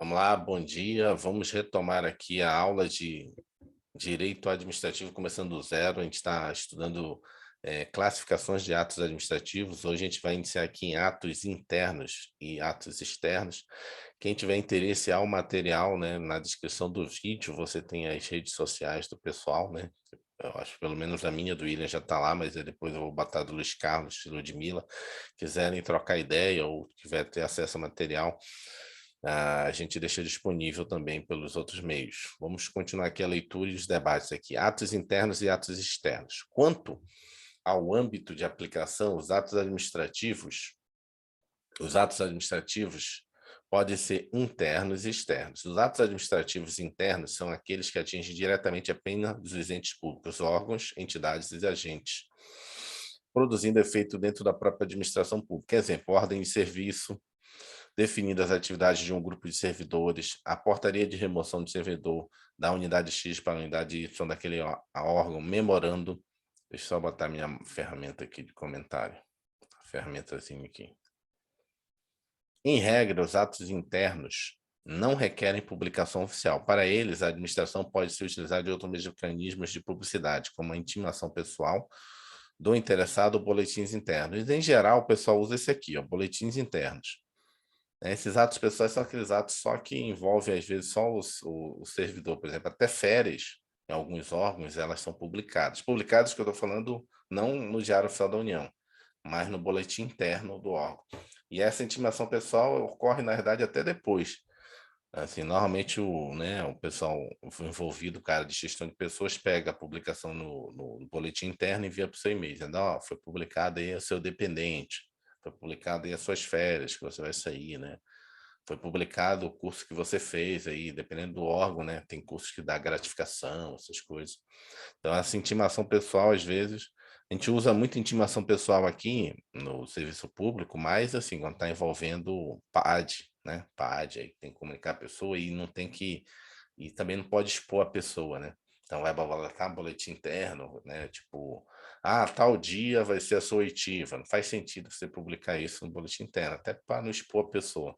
Vamos lá, bom dia. Vamos retomar aqui a aula de Direito Administrativo, começando do zero. A gente está estudando classificações de atos administrativos. Hoje a gente vai iniciar aqui em atos internos e atos externos. Quem tiver interesse, há o material, né, na descrição do vídeo. Você tem as redes sociais do pessoal, né? Eu acho que pelo menos a minha, do William, já está lá, mas depois eu vou botar do Luiz Carlos, Ludmila. Quiserem trocar ideia ou tiver ter acesso ao material, a gente deixa disponível também pelos outros meios. Vamos continuar aqui a leitura e os debates aqui. Atos internos e atos externos. Quanto ao âmbito de aplicação, os atos administrativos podem ser internos e externos. Os atos administrativos internos são aqueles que atingem diretamente apenas os entes públicos, órgãos, entidades e agentes, produzindo efeito dentro da própria administração pública. Exemplo, ordem de serviço, definidas as atividades de um grupo de servidores, a portaria de remoção de servidor da unidade X para a unidade Y daquele órgão, memorando. Deixa eu só botar minha ferramenta aqui de comentário. Ferramentazinha aqui. Em regra, os atos internos não requerem publicação oficial. Para eles, a administração pode se utilizar de outros mecanismos de publicidade, como a intimação pessoal do interessado ou boletins internos. E, em geral, o pessoal usa esse aqui, ó, boletins internos. Esses atos pessoais são aqueles atos só que envolvem, às vezes, só o servidor. Por exemplo, até férias, em alguns órgãos, elas são publicadas. Publicadas, que eu estou falando, não no Diário Oficial da União, mas no boletim interno do órgão. E essa intimação pessoal ocorre, na verdade, até depois. Assim, normalmente o pessoal envolvido, o cara de gestão de pessoas, pega a publicação no boletim interno e envia para o seu e-mail, dizendo, ó, foi publicado aí o seu dependente, foi publicado aí as suas férias, que você vai sair, né? Foi publicado o curso que você fez aí, dependendo do órgão, né? Tem cursos que dá gratificação, essas coisas. Então, essa intimação pessoal, às vezes, a gente usa muito intimação pessoal aqui no serviço público, mas assim, quando está envolvendo PAD, né? PAD, aí tem que comunicar a pessoa e não tem que. E também não pode expor a pessoa, né? Então vai botar boletim interno, né? Tipo, tal dia vai ser a sua oitiva. Não faz sentido você publicar isso no boletim interno, até para não expor a pessoa.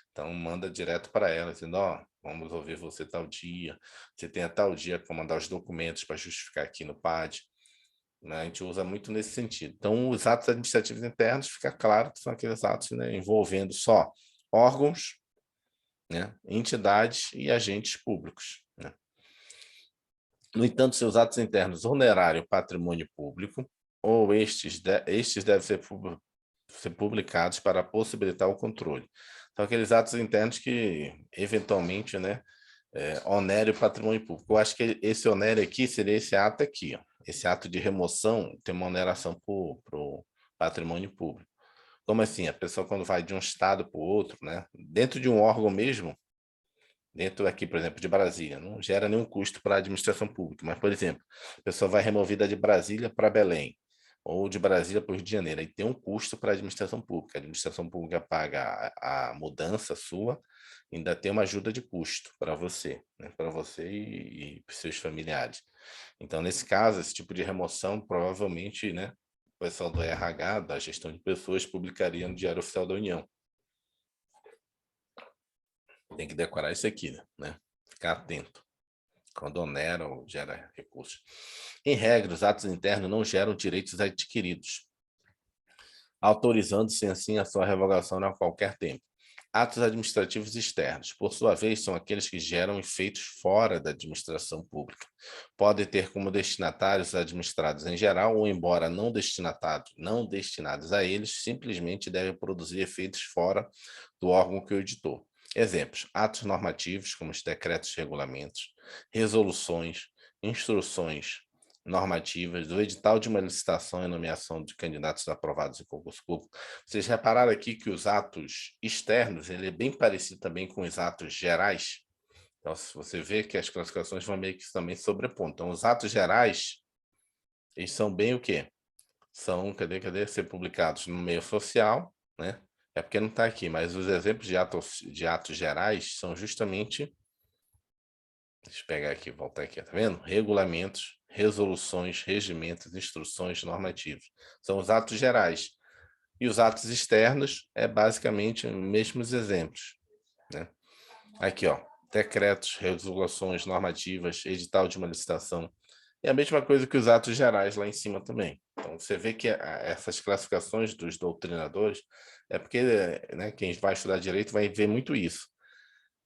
Então, manda direto para ela, dizendo, ó, vamos ouvir você tal dia, você tem a tal dia para mandar os documentos para justificar aqui no PAD. Né? A gente usa muito nesse sentido. Então, os atos administrativos internos, fica claro que são aqueles atos, né, envolvendo só órgãos, né, entidades e agentes públicos. Né? No entanto, seus atos internos onerário patrimônio público, ou estes devem ser publicados para possibilitar o controle. Então, aqueles atos internos que, eventualmente, né, onere o patrimônio público. Eu acho que esse onere aqui seria esse ato aqui. Ó. Esse ato de remoção tem uma oneração para o patrimônio público. Como assim? A pessoa, quando vai de um estado para o outro, né, dentro de um órgão mesmo, dentro aqui, por exemplo, de Brasília, não gera nenhum custo para a administração pública, mas, por exemplo, a pessoa vai removida de Brasília para Belém, ou de Brasília para o Rio de Janeiro, aí tem um custo para a administração pública. A administração pública paga a mudança sua, ainda tem uma ajuda de custo para você, né? Para você e para seus familiares. Então, nesse caso, esse tipo de remoção, provavelmente, né, o pessoal do RH, da gestão de pessoas, publicaria no Diário Oficial da União. Tem que decorar isso aqui, né? Ficar atento. Quando onera ou gera recursos. Em regra, os atos internos não geram direitos adquiridos, autorizando-se assim a sua revogação a qualquer tempo. Atos administrativos externos, por sua vez, são aqueles que geram efeitos fora da administração pública. Podem ter como destinatários administrados em geral, ou embora não destinados a eles, simplesmente devem produzir efeitos fora do órgão que o editou. Exemplos: atos normativos, como os decretos e regulamentos, resoluções, instruções normativas, do edital de uma licitação e nomeação de candidatos aprovados em concurso público. Vocês repararam aqui que os atos externos, ele é bem parecido também com os atos gerais. Então, se você vê que as classificações vão meio que também sobrepondo. Então, os atos gerais, eles são bem o quê? São, cadê? Ser publicados no meio social, né? É porque não está aqui, mas os exemplos de atos gerais são justamente, deixa eu pegar aqui, voltar aqui, tá vendo? Regulamentos, resoluções, regimentos, instruções, normativos. São os atos gerais. E os atos externos é basicamente os mesmos exemplos, né? Aqui, ó, decretos, resoluções normativas, edital de uma licitação. É a mesma coisa que os atos gerais lá em cima também. Então, você vê que essas classificações dos doutrinadores é porque, né, quem vai estudar direito vai ver muito isso.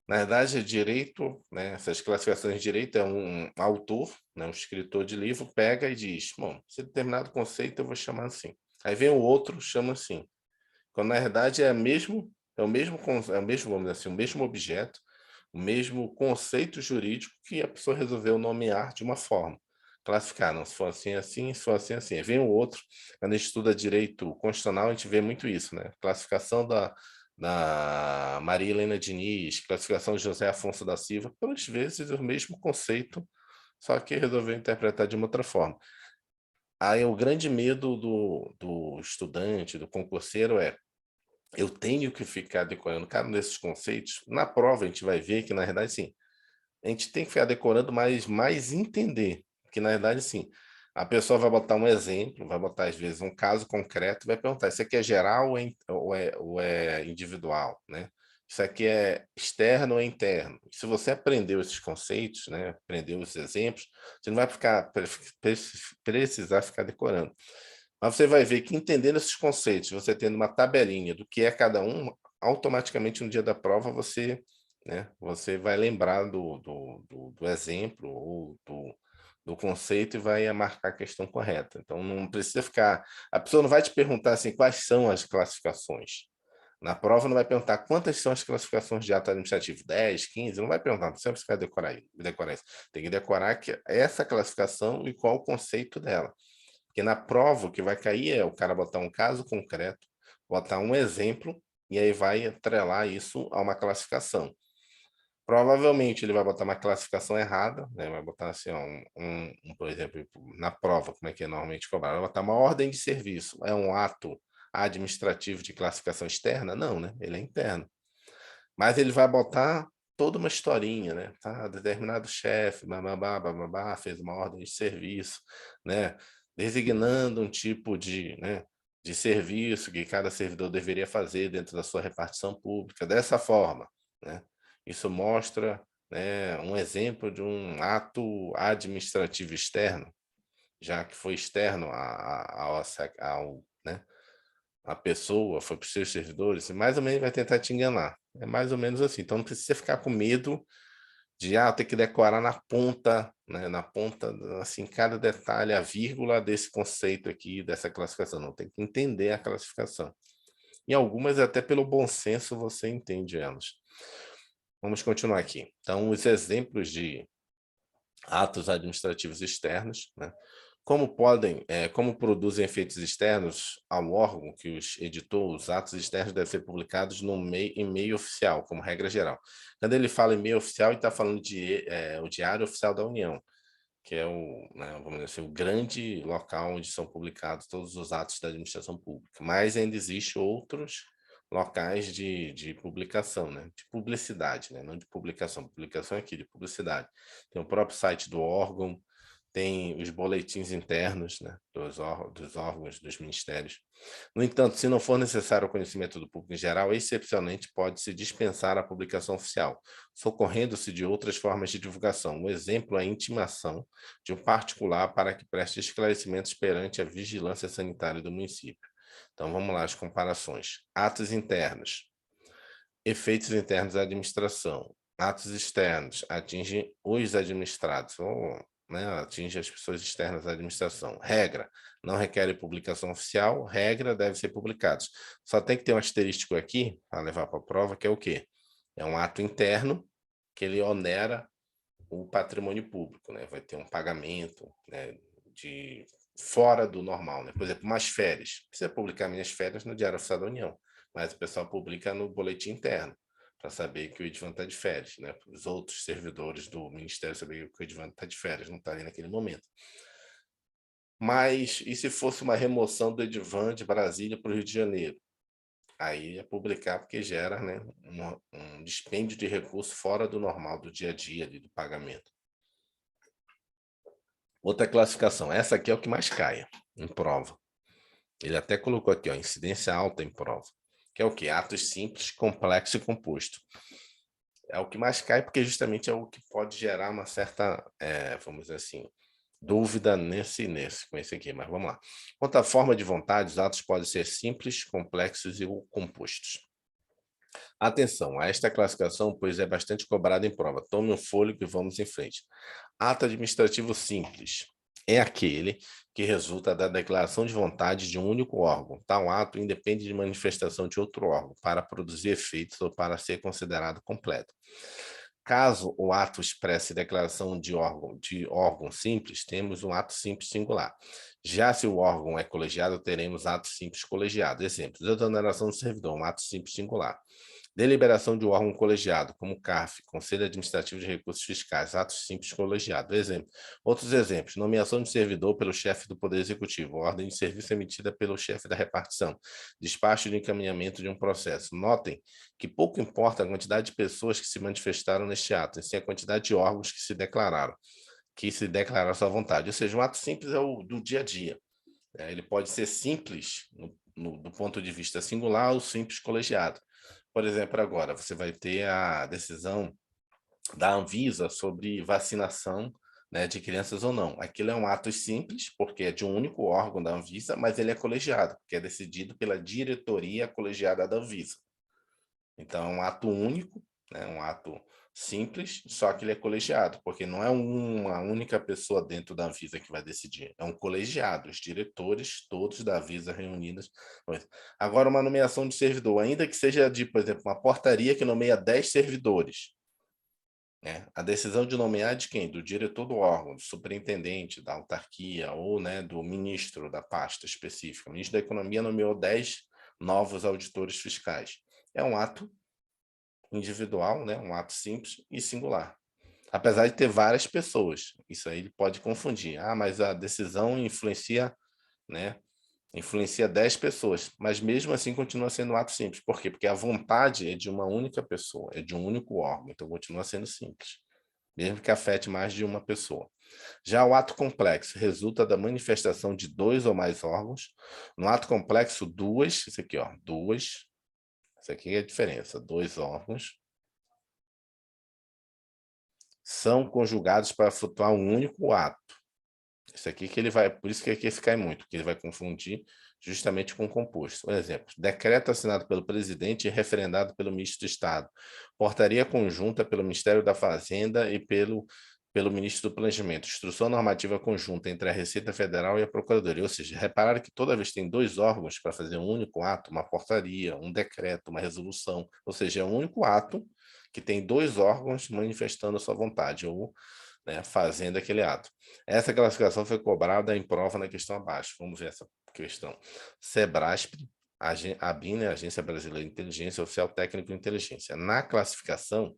Na verdade, direito, né, essas classificações de direito é um autor, né, um escritor de livro, pega e diz, bom, esse determinado conceito eu vou chamar assim. Aí vem o outro, chama assim. Quando na verdade é o mesmo, vamos dizer assim, o mesmo objeto, o mesmo conceito jurídico que a pessoa resolveu nomear de uma forma. Classificar, não, se for assim, assim, se for assim, assim. Aí vem o outro, quando a gente estuda direito constitucional, a gente vê muito isso, né? Classificação da Maria Helena Diniz, classificação de José Afonso da Silva, pelas vezes o mesmo conceito, só que resolveu interpretar de uma outra forma. Aí o grande medo do estudante, do concurseiro é eu tenho que ficar decorando cada um desses conceitos. Na prova, a gente vai ver que, na verdade, sim, a gente tem que ficar decorando, mas mais entender. Que, na verdade, sim, a pessoa vai botar um exemplo, vai botar, às vezes, um caso concreto, vai perguntar, isso aqui é geral ou é individual, né? Isso aqui é externo ou é interno? Se você aprendeu esses conceitos, né, aprendeu os exemplos, você não vai precisar ficar decorando. Mas você vai ver que entendendo esses conceitos, você tendo uma tabelinha do que é cada um, automaticamente no dia da prova você, né, você vai lembrar do exemplo ou do conceito e vai marcar a questão correta. Então não precisa ficar. A pessoa não vai te perguntar assim quais são as classificações. Na prova não vai perguntar quantas são as classificações de ato administrativo, 10, 15, não vai perguntar, não precisa ficar decorar isso. Tem que decorar que essa classificação e qual o conceito dela. Porque na prova o que vai cair é o cara botar um caso concreto, botar um exemplo, e aí vai atrelar isso a uma classificação. Provavelmente ele vai botar uma classificação errada, né? Vai botar assim, ó, por exemplo, na prova, como é que é normalmente cobrado, vai botar uma ordem de serviço. É um ato administrativo de classificação externa? Não, né? Ele é interno. Mas ele vai botar toda uma historinha, né? Tá, determinado chefe, bababá, bababá, fez uma ordem de serviço, né? Designando um tipo né, de serviço que cada servidor deveria fazer dentro da sua repartição pública, dessa forma, né? Isso mostra, né, um exemplo de um ato administrativo externo, já que foi externo ao, né, a pessoa, foi para os seus servidores, e mais ou menos vai tentar te enganar. É mais ou menos assim. Então não precisa ficar com medo de ter que decorar na ponta, né, na ponta, assim, cada detalhe, a vírgula desse conceito aqui, dessa classificação. Não, tem que entender a classificação. Em algumas, até pelo bom senso, você entende elas. Vamos continuar aqui. Então, os exemplos de atos administrativos externos, né? Como produzem efeitos externos ao órgão que os editou, os atos externos devem ser publicados em meio oficial, como regra geral. Quando ele fala em meio oficial, ele está falando de o Diário Oficial da União, que é né, vamos dizer assim, o grande local onde são publicados todos os atos da administração pública. Mas ainda existem outros locais de publicação, né? De publicidade, né? Não de publicação. Publicação é aqui, de publicidade. Tem o próprio site do órgão, tem os boletins internos, né, dos órgãos, dos ministérios. No entanto, se não for necessário o conhecimento do público em geral, excepcionalmente pode-se dispensar a publicação oficial, socorrendo-se de outras formas de divulgação. O exemplo é a intimação de um particular para que preste esclarecimentos perante a vigilância sanitária do município. Então, vamos lá, as comparações. Atos internos. Efeitos internos da administração. Atos externos atingem os administrados, ou, né, atinge as pessoas externas à administração. Regra, não requer publicação oficial, regra, deve ser publicados. Só tem que ter um asterístico aqui, para levar para a prova, que é o quê? É um ato interno que ele onera o patrimônio público, né? Vai ter um pagamento, né, de fora do normal, né? Por exemplo, umas férias. Precisa publicar minhas férias no Diário Oficial da União, mas o pessoal publica no boletim interno, para saber que o Edvan está de férias, né? Para os outros servidores do Ministério saber que o Edvan está de férias, não está ali naquele momento. Mas e se fosse uma remoção do Edvan de Brasília para o Rio de Janeiro? Aí é publicar porque gera, né, um dispêndio de recurso fora do normal, do dia a dia, do pagamento. Outra classificação, essa aqui é o que mais cai em prova. Ele até colocou aqui, ó, incidência alta em prova, que é o que? Atos simples, complexo e composto. É o que mais cai, porque justamente é o que pode gerar uma certa, vamos dizer assim, dúvida com esse aqui, mas vamos lá. Quanto à forma de vontade, os atos podem ser simples, complexos e ou compostos. Atenção a esta classificação, pois é bastante cobrada em prova. Tome um fôlego e vamos em frente. Ato administrativo simples é aquele que resulta da declaração de vontade de um único órgão. Tal ato independe de manifestação de outro órgão para produzir efeitos ou para ser considerado completo. Caso o ato expresse declaração de órgão simples, temos um ato simples singular. Já se o órgão é colegiado, teremos ato simples colegiado. Exemplo, exoneração do servidor, um ato simples singular. Deliberação de um órgão colegiado, como CARF, Conselho Administrativo de Recursos Fiscais, atos simples colegiado. Exemplo. Outros exemplos, nomeação de servidor pelo chefe do Poder Executivo, ordem de serviço emitida pelo chefe da repartição, despacho de encaminhamento de um processo. Notem que pouco importa a quantidade de pessoas que se manifestaram neste ato, e sim a quantidade de órgãos que se declararam sua vontade. Ou seja, um ato simples é o do dia a dia. Ele pode ser simples do ponto de vista singular ou simples colegiado. Por exemplo, agora você vai ter a decisão da Anvisa sobre vacinação, né, de crianças ou não. Aquilo é um ato simples, porque é de um único órgão da Anvisa, mas ele é colegiado, porque é decidido pela diretoria colegiada da Anvisa. Então, é um ato único, né, um ato simples, só que ele é colegiado, porque não é uma única pessoa dentro da Anvisa que vai decidir, é um colegiado, os diretores todos da Anvisa reunidos. Agora, uma nomeação de servidor, ainda que seja de, por exemplo, uma portaria que nomeia 10 servidores, né? A decisão de nomear é de quem? Do diretor do órgão, do superintendente, da autarquia, ou, né, do ministro da pasta específica. O ministro da Economia nomeou 10 novos auditores fiscais. É um ato individual, né? Um ato simples e singular. Apesar de ter várias pessoas, isso aí ele pode confundir. Ah, mas a decisão influencia, né? Influencia 10 pessoas, mas mesmo assim continua sendo um ato simples. Por quê? Porque a vontade é de uma única pessoa, é de um único órgão, então continua sendo simples, mesmo que afete mais de uma pessoa. Já o ato complexo resulta da manifestação de 2 ou mais órgãos. No ato complexo, isso aqui, ó, isso aqui é a diferença, 2 órgãos são conjugados para flutuar um único ato. Isso aqui que ele vai, por isso que aqui esse cai muito, que ele vai confundir justamente com composto. Por exemplo, decreto assinado pelo presidente e referendado pelo ministro do Estado. Portaria conjunta pelo Ministério da Fazenda e pelo ministro do Planejamento. Instrução normativa conjunta entre a Receita Federal e a Procuradoria. Ou seja, repararam que toda vez que tem 2 órgãos para fazer um único ato, uma portaria, um decreto, uma resolução, ou seja, é um único ato que tem 2 órgãos manifestando a sua vontade, ou, né, fazendo aquele ato. Essa classificação foi cobrada em prova na questão abaixo. Vamos ver essa questão. SEBRASP, ABIN, né, Agência Brasileira de Inteligência, Oficial Técnico de Inteligência. Na classificação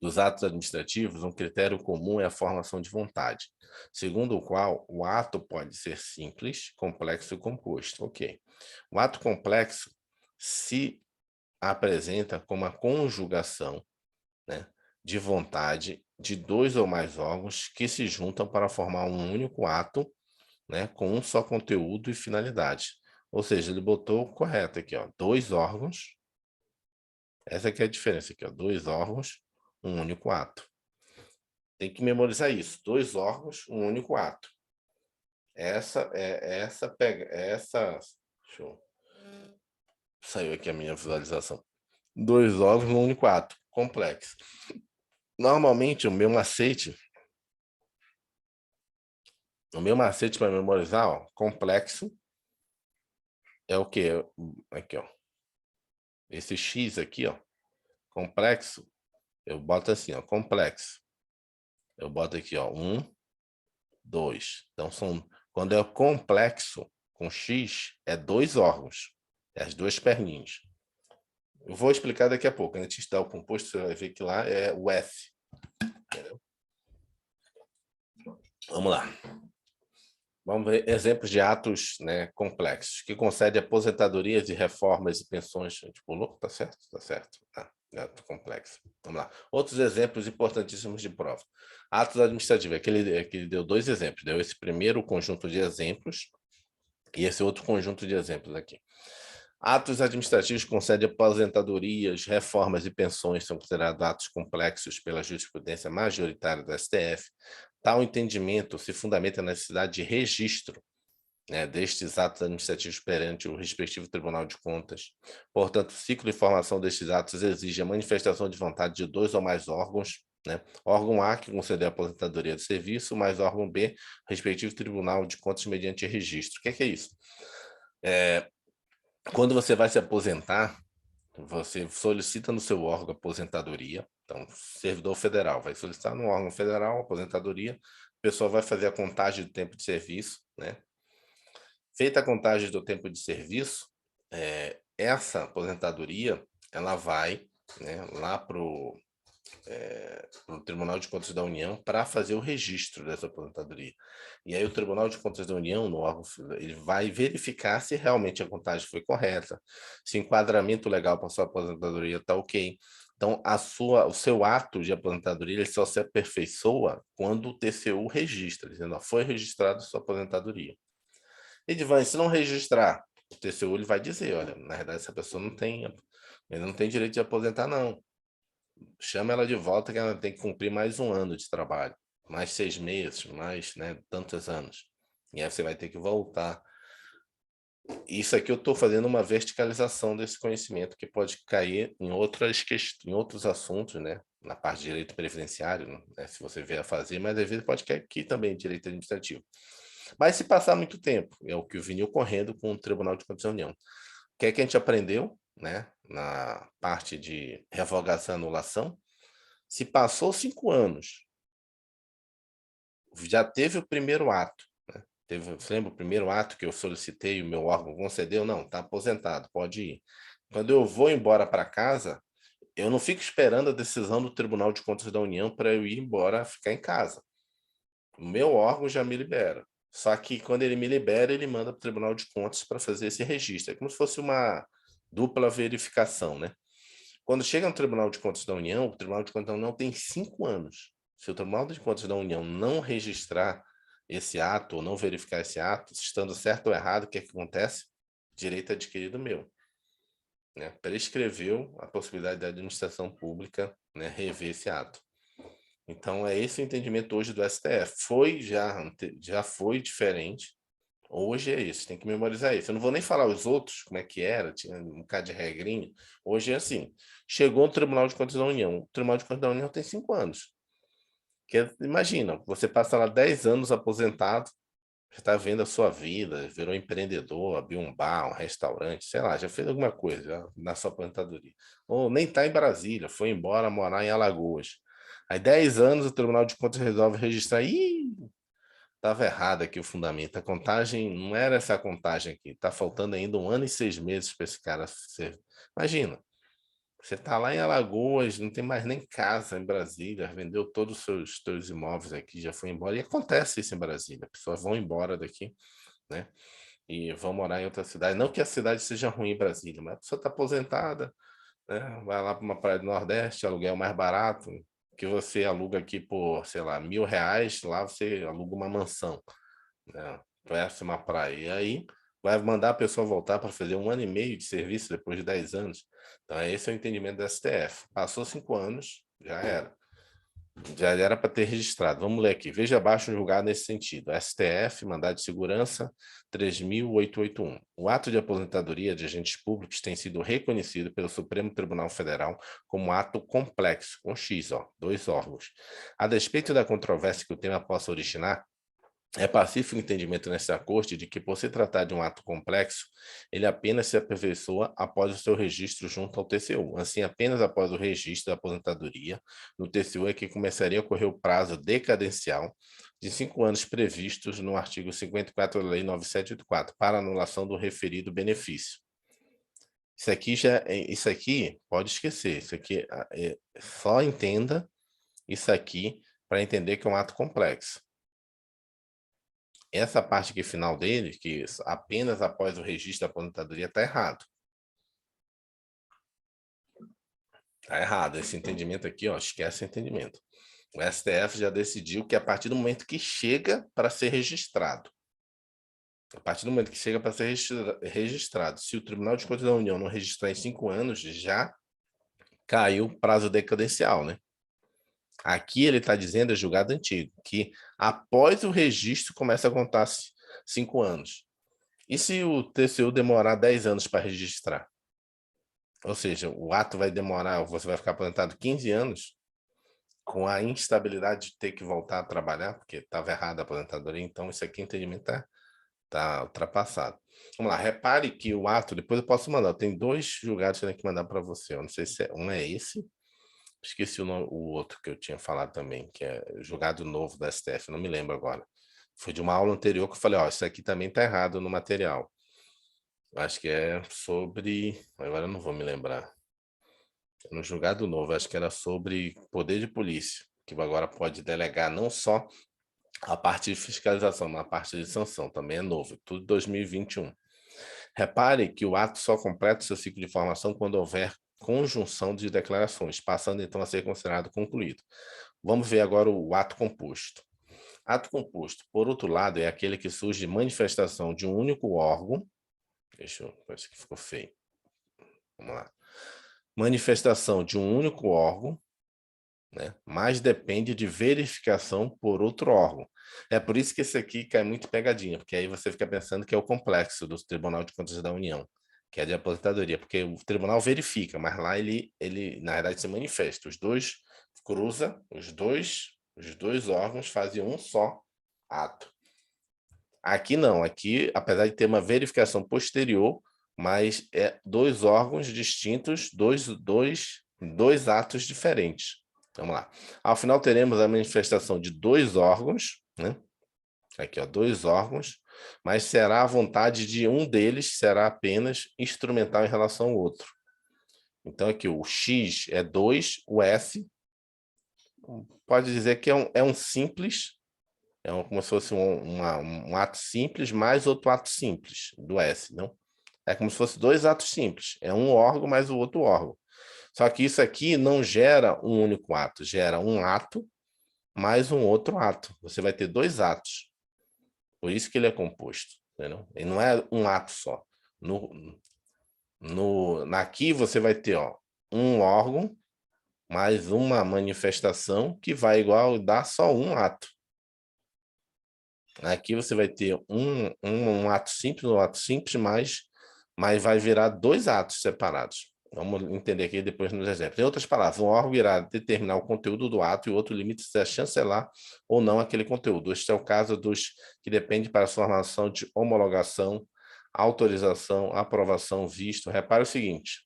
dos atos administrativos, um critério comum é a formação de vontade, segundo o qual o ato pode ser simples, complexo e composto. Ok. O ato complexo se apresenta como a conjugação, né, de vontade de 2 ou mais órgãos que se juntam para formar um único ato, né, com um só conteúdo e finalidade. Ou seja, ele botou correto aqui, ó, 2 órgãos. Essa aqui é a diferença aqui, ó, 2 órgãos, um único ato. Tem que memorizar isso, 2 órgãos, um único ato. Deixa eu, saiu aqui a minha visualização. 2 órgãos, um único ato, complexo. Normalmente o meu macete para memorizar, ó, complexo é o quê? Aqui, ó. Esse X aqui, ó, complexo, eu boto assim, ó, complexo. Eu boto aqui, ó, 1, 2. Então, quando é complexo com X, é 2 órgãos, é as 2 perninhas. Eu vou explicar daqui a pouco. Antes de dar o composto, você vai ver que lá é o F. Entendeu? Vamos lá. Vamos ver exemplos de atos, né, complexos, que concede aposentadorias e reformas e pensões. Tipo, tá certo? Tá certo. Ato complexo. Vamos lá. Outros exemplos importantíssimos de prova. Atos administrativos. Aqui ele deu 2 exemplos. Deu esse primeiro conjunto de exemplos e esse outro conjunto de exemplos aqui. Atos administrativos que concedem aposentadorias, reformas e pensões são considerados atos complexos pela jurisprudência majoritária do STF. Tal entendimento se fundamenta na necessidade de registro, né, destes atos administrativos perante o respectivo Tribunal de Contas. Portanto, o ciclo de formação destes atos exige a manifestação de vontade de 2 ou mais órgãos, né? Órgão A, que concedeu a aposentadoria do serviço, mais órgão B, respectivo Tribunal de Contas mediante registro. O que é isso? Quando você vai se aposentar, você solicita no seu órgão aposentadoria. Então, servidor federal vai solicitar no órgão federal aposentadoria, a pessoa vai fazer a contagem do tempo de serviço, né? Feita a contagem do tempo de serviço, essa aposentadoria ela vai, né, lá para o Tribunal de Contas da União para fazer o registro dessa aposentadoria. E aí o Tribunal de Contas da União, no órgão, ele vai verificar se realmente a contagem foi correta, se o enquadramento legal para sua aposentadoria está ok. Então, o seu ato de aposentadoria ele só se aperfeiçoa quando o TCU registra, dizendo, ó, foi registrada sua aposentadoria. Edivan, se não registrar, o TCU ele vai dizer, olha, na verdade essa pessoa ele não tem direito de aposentar, não. Chama ela de volta que ela tem que cumprir mais 1 ano de trabalho, mais 6 meses, mais, né, tantos anos. E aí você vai ter que voltar. Isso aqui eu estou fazendo uma verticalização desse conhecimento que pode cair em outros assuntos, né? Na parte de direito previdenciário, né? Se você vier a fazer, mas às vezes pode cair aqui também direito administrativo. Mas se passar muito tempo, é o que eu vim ocorrendo com o Tribunal de Contas da União. O que é que a gente aprendeu, né, na parte de revogação e anulação? Se passou 5 anos, já teve o primeiro ato, né? Você lembra o primeiro ato que eu solicitei, o meu órgão concedeu? Não, está aposentado, pode ir. Quando eu vou embora para casa, eu não fico esperando a decisão do Tribunal de Contas da União para eu ir embora, ficar em casa. O meu órgão já me libera. Só que quando ele me libera, ele manda para o Tribunal de Contas para fazer esse registro. É como se fosse uma dupla verificação, né? Quando chega no Tribunal de Contas da União, o Tribunal de Contas da União tem 5 anos. Se o Tribunal de Contas da União não registrar esse ato ou não verificar esse ato, estando certo ou errado, o que é que acontece? Direito adquirido meu. Né? Prescreveu a possibilidade da administração pública, né, rever esse ato. Então, é esse o entendimento hoje do STF. Já foi diferente. Hoje é isso, tem que memorizar isso. Eu não vou nem falar os outros, como é que era, tinha um bocado de regrinha. Hoje é assim. Chegou o Tribunal de Contas da União. O Tribunal de Contas da União tem 5 anos. Imagina, você passa lá 10 anos aposentado, já está vendo a sua vida, virou empreendedor, abriu um bar, um restaurante, sei lá, já fez alguma coisa na sua aposentadoria. Ou nem está em Brasília, foi embora morar em Alagoas. Aí 10 anos o Tribunal de Contas resolve registrar. Ih, estava errado aqui o fundamento. A contagem não era essa contagem aqui. Está faltando ainda 1 ano e 6 meses para esse cara ser. Imagina, você está lá em Alagoas, não tem mais nem casa em Brasília, vendeu todos os seus imóveis aqui, já foi embora. E acontece isso em Brasília. As pessoas vão embora daqui, né? E vão morar em outra cidade. Não que a cidade seja ruim em Brasília, mas a pessoa está aposentada, né? Vai lá para uma praia do Nordeste, aluguel mais barato, que você aluga aqui por, sei lá, R$ 1.000, lá você aluga uma mansão, né? Perto uma praia. E aí vai mandar a pessoa voltar para fazer 1 ano e meio de serviço depois de 10 anos. Então, esse é o entendimento do STF. Passou 5 anos, já era. Já era para ter registrado. Vamos ler aqui. Veja abaixo o julgado nesse sentido. STF, mandado de segurança 3.881. O ato de aposentadoria de agentes públicos tem sido reconhecido pelo Supremo Tribunal Federal como ato complexo, com X, 2 órgãos. A despeito da controvérsia que o tema possa originar, é pacífico o entendimento nesta corte de que, por se tratar de um ato complexo, ele apenas se aperfeiçoa após o seu registro junto ao TCU. Assim, apenas após o registro da aposentadoria, no TCU é que começaria a ocorrer o prazo decadencial de 5 anos previstos no artigo 54 da Lei 9784, para anulação do referido benefício. Isso aqui pode esquecer, isso aqui só entenda isso aqui para entender que é um ato complexo. Essa parte aqui final dele, que apenas após o registro da aposentadoria, está errado. Está errado. Esse entendimento aqui, esquece o entendimento. O STF já decidiu que a partir do momento que chega para ser registrado. A partir do momento que chega para ser registrado, se o Tribunal de Contas da União não registrar em 5 anos, já caiu o prazo decadencial, né? Aqui ele está dizendo, é julgado antigo, que após o registro começa a contar 5 anos. E se o TCU demorar 10 anos para registrar? Ou seja, o ato vai demorar, você vai ficar aposentado 15 anos, com a instabilidade de ter que voltar a trabalhar, porque estava errado a aposentadoria, então isso aqui, entendimento tá ultrapassado. Vamos lá, repare que o ato, depois eu posso mandar, tem 2 julgados que eu tenho que mandar para você, eu não sei se um é esse, esqueci o outro que eu tinha falado também, que é julgado novo da STF, não me lembro agora. Foi de uma aula anterior que eu falei, ó, isso aqui também tá errado no material. Acho que é sobre, agora eu não vou me lembrar. No julgado novo, acho que era sobre poder de polícia, que agora pode delegar não só a parte de fiscalização, mas a parte de sanção também é novo, tudo 2021. Repare que o ato só completa seu ciclo de formação quando houver conjunção de declarações, passando então a ser considerado concluído. Vamos ver agora o ato composto. Ato composto, por outro lado, é aquele que surge de manifestação de um único órgão. Deixa eu, parece que ficou feio. Vamos lá. Manifestação de um único órgão, né? Mas depende de verificação por outro órgão. É por isso que esse aqui cai muito pegadinha, porque aí você fica pensando que é o complexo do Tribunal de Contas da União, que é de aposentadoria, porque o tribunal verifica, mas lá ele na verdade se manifesta. Os dois cruza, os dois órgãos fazem um só ato. Aqui não, aqui, apesar de ter uma verificação posterior, mas é 2 órgãos distintos, dois atos diferentes. Vamos lá. Ao final teremos a manifestação de 2 órgãos, né? Aqui, ó, 2 órgãos, mas será a vontade de um deles será apenas instrumental em relação ao outro. Então aqui o X é 2, o S pode dizer que é um simples, como se fosse um ato simples mais outro ato simples do S, não? É como se fosse 2 atos simples, é um órgão mais o outro órgão. Só que isso aqui não gera um único ato, gera um ato mais um outro ato. Você vai ter 2 atos. Por isso que ele é composto, entendeu? Ele não é um ato só. Aqui você vai ter, ó, um órgão mais uma manifestação que vai igual dar só um ato. Aqui você vai ter um ato simples, mas vai virar 2 atos separados. Vamos entender aqui depois nos exemplos. Em outras palavras, um órgão irá determinar o conteúdo do ato e o outro limite-se a chancelar ou não aquele conteúdo. Este é o caso dos que depende para a formação de homologação, autorização, aprovação, visto. Repare o seguinte,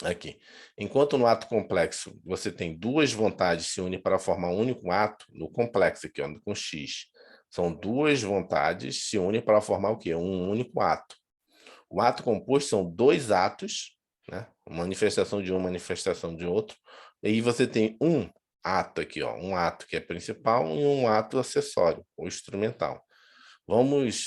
aqui. Enquanto no ato complexo você tem 2 vontades se unem para formar um único ato, no complexo aqui, ó, com X, são 2 vontades se unem para formar o quê? Um único ato. O ato composto são 2 atos, né? Manifestação de um, manifestação de outro, e aí você tem um ato aqui, ó, um ato que é principal e um ato acessório, ou instrumental.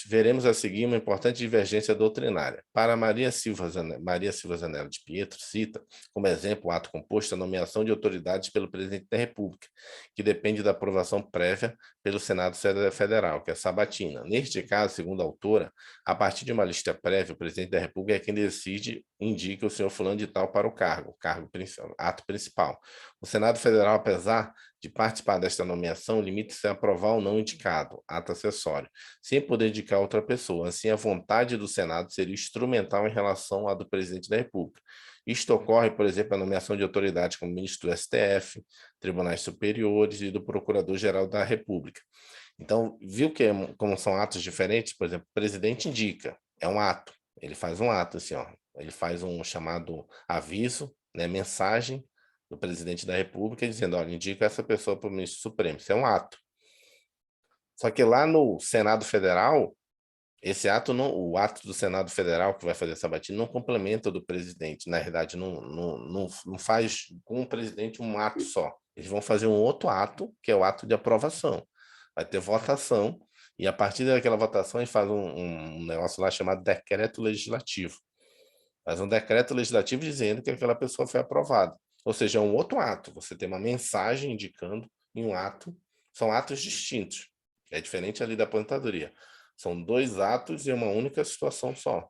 Veremos a seguir uma importante divergência doutrinária. Para Maria Silva Zanella de Pietro, cita como exemplo o ato composto a nomeação de autoridades pelo presidente da República, que depende da aprovação prévia pelo Senado Federal, que é a sabatina. Neste caso, segundo a autora, a partir de uma lista prévia, o presidente da República é quem decide, indica o senhor fulano de tal para o cargo ato principal. O Senado Federal, apesar de participar desta nomeação, limita-se a aprovar ou não indicado, ato acessório, sem poder indicar outra pessoa. Assim, a vontade do Senado seria instrumental em relação à do presidente da República. Isto ocorre, por exemplo, a nomeação de autoridades como ministro do STF, tribunais superiores e do Procurador-Geral da República. Então, viu que como são atos diferentes? Por exemplo, o presidente indica, é um ato, ele faz um ato assim, ó, ele faz um chamado aviso, né, mensagem do presidente da República dizendo, olha, indica essa pessoa para o ministro Supremo, isso é um ato. Só que lá no Senado Federal, esse ato não, o ato do Senado Federal que vai fazer essa batida não complementa o do presidente, na verdade não faz com o presidente um ato só. Eles vão fazer um outro ato, que é o ato de aprovação. Vai ter votação e a partir daquela votação eles fazem um negócio lá chamado decreto legislativo. Faz um decreto legislativo dizendo que aquela pessoa foi aprovada. Ou seja, é um outro ato. Você tem uma mensagem indicando em um ato, são atos distintos. É diferente ali da aposentadoria. São 2 atos em uma única situação só,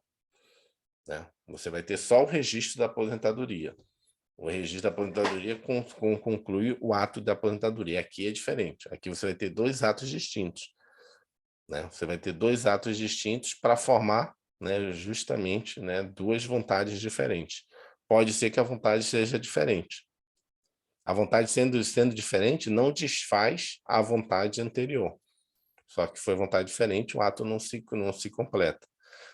né? Você vai ter só o registro da aposentadoria. O registro da aposentadoria conclui o ato da aposentadoria. Aqui é diferente. Aqui você vai ter 2 atos distintos, né? Você vai ter 2 atos distintos para formar, né, justamente, né, 2 vontades diferentes. Pode ser que a vontade seja diferente. A vontade sendo diferente não desfaz a vontade anterior. Só que foi vontade diferente, o ato não se completa.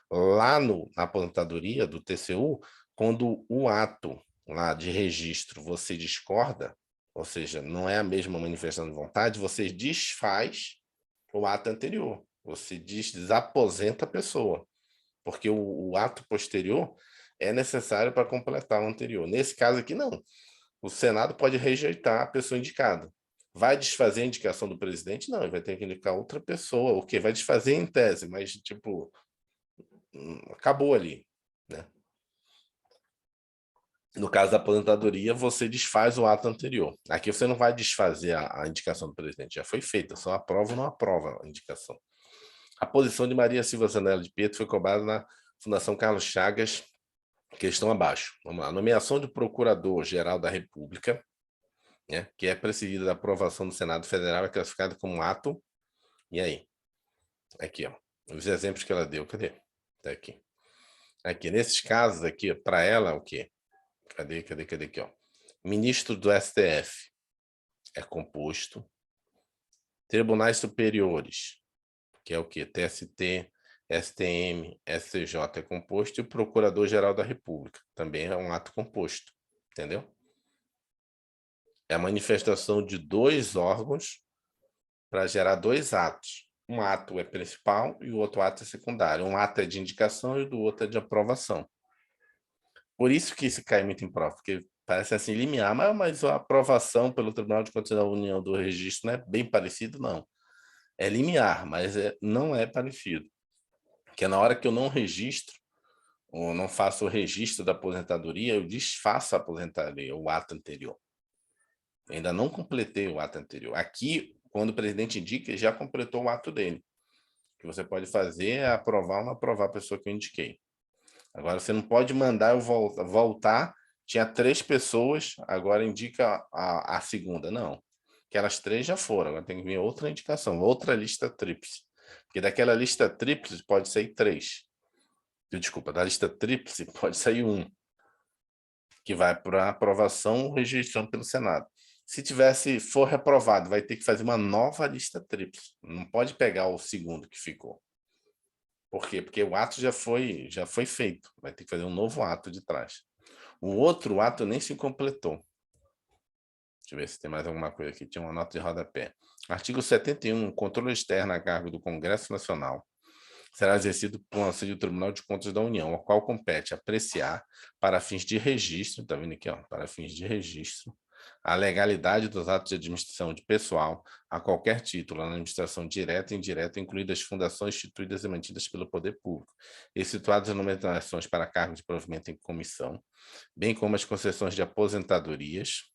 Lá na aposentadoria do TCU, quando o ato lá de registro você discorda, ou seja, não é a mesma manifestação de vontade, você desfaz o ato anterior. Você desaposenta a pessoa, porque o ato posterior é necessário para completar o anterior. Nesse caso aqui, não. O Senado pode rejeitar a pessoa indicada. Vai desfazer a indicação do presidente? Não, ele vai ter que indicar outra pessoa. O quê? Vai desfazer em tese, mas, tipo, acabou ali, né? No caso da aposentadoria, você desfaz o ato anterior. Aqui você não vai desfazer a indicação do presidente, já foi feita, só aprova ou não aprova a indicação. A posição de Maria Silva Zanella de Pietro foi cobrada na Fundação Carlos Chagas, questão abaixo. Vamos lá. A nomeação de Procurador-Geral da República, né, que é precedida da aprovação do Senado Federal, é classificada como ato. E aí? Aqui, ó. Os exemplos que ela deu, cadê? Tá aqui. Aqui, nesses casos aqui, para ela, o quê? Cadê aqui, ó? Ministro do STF é composto. Tribunais superiores, que é o quê? TST, STM, STJ é composto, e o Procurador-Geral da República também é um ato composto, entendeu? É a manifestação de 2 órgãos para gerar 2 atos. Um ato é principal e o outro ato é secundário. Um ato é de indicação e o do outro é de aprovação. Por isso que isso cai muito em prova, porque parece assim limiar, mas a aprovação pelo Tribunal de Contas da União do registro não é bem parecido, não. É limiar, mas não é parecido. Porque na hora que eu não registro, ou não faço o registro da aposentadoria, eu desfaço a aposentadoria, o ato anterior. Eu ainda não completei o ato anterior. Aqui, quando o presidente indica, ele já completou o ato dele. O que você pode fazer é aprovar ou não aprovar a pessoa que eu indiquei. Agora, você não pode mandar eu voltar. Tinha 3 pessoas, agora indica a segunda. Não. Aquelas 3 já foram, agora tem que vir outra indicação, outra lista tríplice. Porque daquela lista tríplice pode sair 3. Desculpa, da lista tríplice pode sair 1, que vai para aprovação ou rejeição pelo Senado. Se for reprovado, vai ter que fazer uma nova lista tríplice. Não pode pegar o segundo que ficou. Por quê? Porque o ato já foi feito. Vai ter que fazer um novo ato de trás. O outro ato nem se completou. Deixa eu ver se tem mais alguma coisa aqui. Tinha uma nota de rodapé. Artigo 71. Controle externo a cargo do Congresso Nacional será exercido por um auxílio do Tribunal de Contas da União, ao qual compete apreciar, para fins de registro, tá vendo aqui, ó, para fins de registro, a legalidade dos atos de administração de pessoal a qualquer título, na administração direta e indireta, incluídas fundações instituídas e mantidas pelo poder público, e situadas nomeações para cargo de provimento em comissão, bem como as concessões de aposentadorias,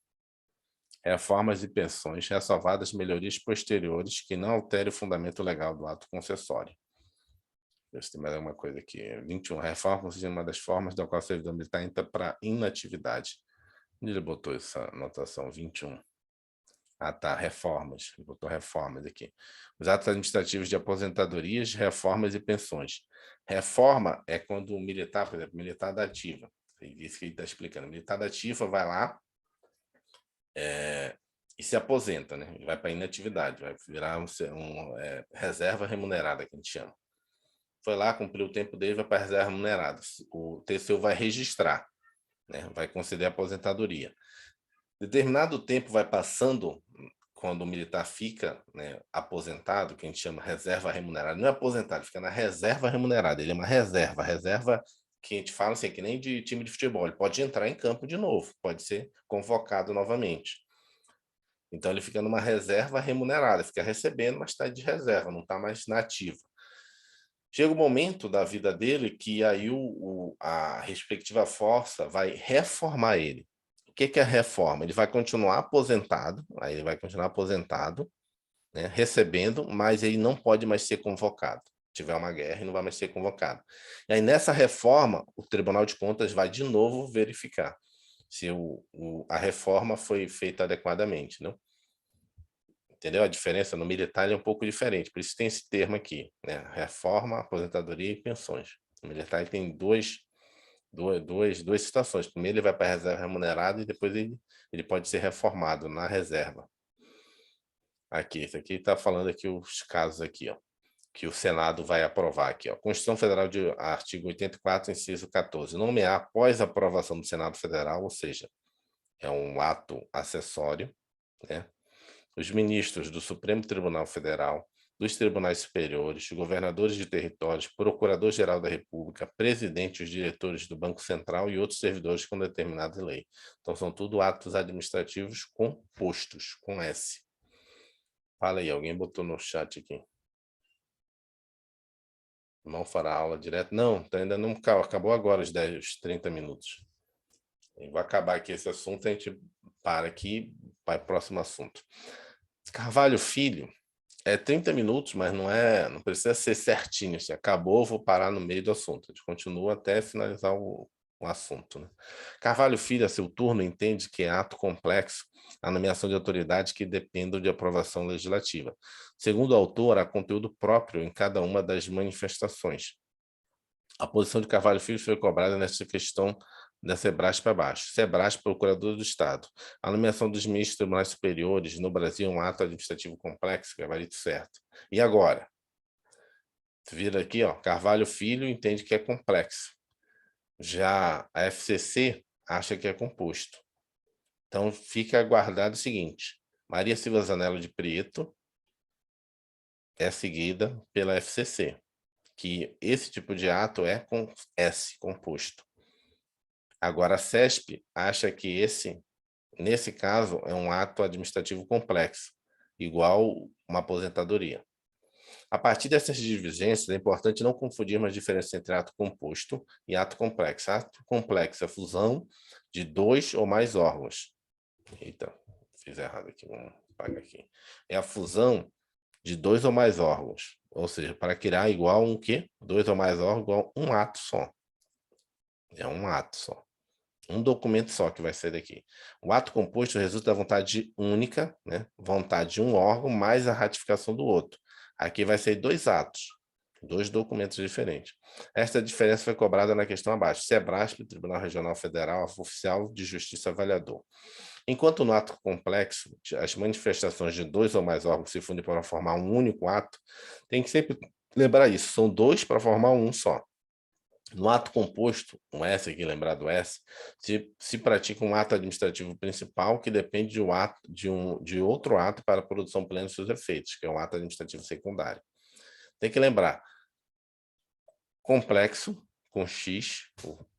reformas e pensões, ressalvadas melhorias posteriores que não alterem o fundamento legal do ato concessório. Deixa eu ver se tem mais alguma coisa aqui. 21. Reforma seja uma das formas da qual o servidor militar entra para inatividade. Onde ele botou essa anotação? 21. Ah, tá. Reformas. Ele botou reformas aqui. Os atos administrativos de aposentadorias, reformas e pensões. Reforma é quando o militar, por exemplo, militar da ativa. É isso que ele está explicando. O militar da ativa vai lá e se aposenta, né? Ele vai para inatividade, vai virar reserva remunerada, que a gente chama. Foi lá, cumpriu o tempo dele, vai para a reserva remunerada. O TCU vai registrar, né? Vai conceder a aposentadoria. Determinado tempo vai passando, quando o militar fica, né, aposentado, que a gente chama reserva remunerada. Não é aposentado, fica na reserva remunerada. Ele é uma reserva. Reserva que a gente fala assim, que nem de time de futebol. Ele pode entrar em campo de novo, pode ser convocado novamente. Então, ele fica numa reserva remunerada, fica recebendo, mas está de reserva, não está mais na ativa. Chega o momento da vida dele que aí a respectiva força vai reformar ele. O que é a reforma? Ele vai continuar aposentado, né, recebendo, mas ele não pode mais ser convocado. tiver uma guerra e não vai mais ser convocado. E aí, nessa reforma, o Tribunal de Contas vai de novo verificar se a reforma foi feita adequadamente, não? Entendeu? A diferença no militar é um pouco diferente, por isso tem esse termo aqui, né? Reforma, aposentadoria e pensões. O militar tem duas situações. Primeiro ele vai para a reserva remunerada e depois ele pode ser reformado na reserva. Aqui, esse aqui está falando aqui os casos aqui, ó, que o Senado vai aprovar aqui, ó. Constituição Federal de artigo 84, inciso 14. Nomear após a aprovação do Senado Federal, ou seja, é um ato acessório, né? Os ministros do Supremo Tribunal Federal, dos tribunais superiores, governadores de territórios, procurador-geral da República, presidente e os diretores do Banco Central e outros servidores com determinada lei. Então, são tudo atos administrativos compostos, com S. Fala aí, alguém botou no chat aqui. Não fará aula direto? Não, ainda não acabou agora os 30 minutos. Vai acabar aqui esse assunto, a gente para aqui, vai para o próximo assunto. Carvalho Filho, 30 minutos, mas não precisa ser certinho. Se acabou, vou parar no meio do assunto. A gente continua até finalizar o assunto, né? Carvalho Filho, a seu turno, entende que é ato complexo a nomeação de autoridades que dependam de aprovação legislativa. Segundo o autor, há conteúdo próprio em cada uma das manifestações. A posição de Carvalho Filho foi cobrada nessa questão da Sebrasp para baixo. Sebrasp, Procurador do Estado. A nomeação dos ministros dos tribunais superiores no Brasil é um ato administrativo complexo, gabarito certo. E agora? Vira aqui, ó, Carvalho Filho entende que é complexo. Já a FCC acha que é composto. Então, fica aguardado o seguinte: Maria Silva Zanello de Prieto é seguida pela FCC, que esse tipo de ato é com S, composto. Agora, a CESP acha que nesse caso, é um ato administrativo complexo, igual uma aposentadoria. A partir dessas divergências, é importante não confundirmos as diferenças entre ato composto e ato complexo. Ato complexo é a fusão de 2 ou mais órgãos. Eita, fiz errado aqui, vamos apagar aqui. É a fusão de 2 ou mais órgãos, ou seja, para criar igual um quê? 2 ou mais órgãos igual um ato só. É um ato só. Um documento só que vai sair daqui. O ato composto resulta da vontade única, né? Vontade de um órgão mais a ratificação do outro. Aqui vai ser 2 atos, 2 documentos diferentes. Esta diferença foi cobrada na questão abaixo. Sebrasp, Tribunal Regional Federal, Oficial de Justiça Avaliador. Enquanto no ato complexo, as manifestações de 2 ou mais órgãos se fundem para formar um único ato, tem que sempre lembrar isso, são 2 para formar um só. No ato composto, um S aqui, lembrar do S, se pratica um ato administrativo principal que depende de outro ato para a produção plena dos seus efeitos, que é um ato administrativo secundário. Tem que lembrar, complexo, com X,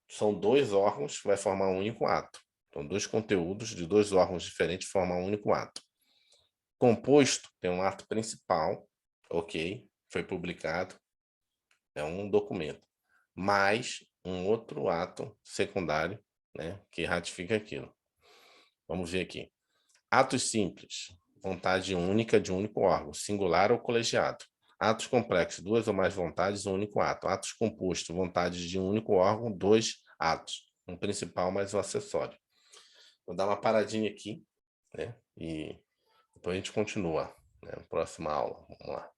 são 2 órgãos que vai formar um único ato. Então, 2 conteúdos de 2 órgãos diferentes formam um único ato. Composto tem um ato principal, ok, foi publicado, é um documento, mais um outro ato secundário, né, que ratifica aquilo. Vamos ver aqui. Atos simples, vontade única de um único órgão, singular ou colegiado. Atos complexos, 2 ou mais vontades, um único ato. Atos compostos, vontades de um único órgão, 2 atos. Um principal mais um acessório. Vou dar uma paradinha aqui, né, e depois a gente continua, né, na próxima aula. Vamos lá.